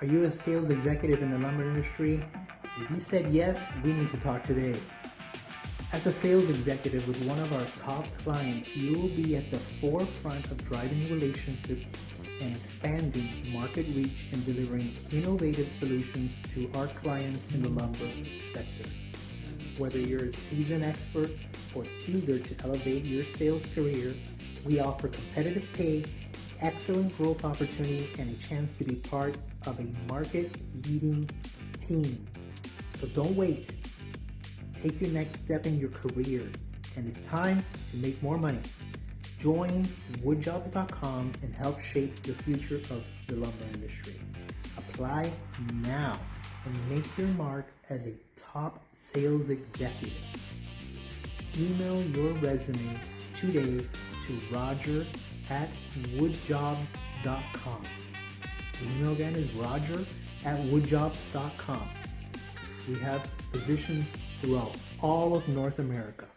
Are you a sales executive in the lumber industry? If you said yes, we need to talk today. As a sales executive with one of our top clients, you will be at the forefront of driving relationships and expanding market reach and delivering innovative solutions to our clients in the lumber sector. Whether you're a seasoned expert or eager to elevate your sales career, we offer competitive pay, excellent growth opportunity, and a chance to be part of a market-leading team. So don't wait. Take your next step in your career, and it's time to make more money. Join woodjobs.com and help shape the future of the lumber industry. Apply now and make your mark as a top sales executive. Email your resume today to roger@woodjobs.com. The email again is roger@woodjobs.com. We have positions throughout all of North America.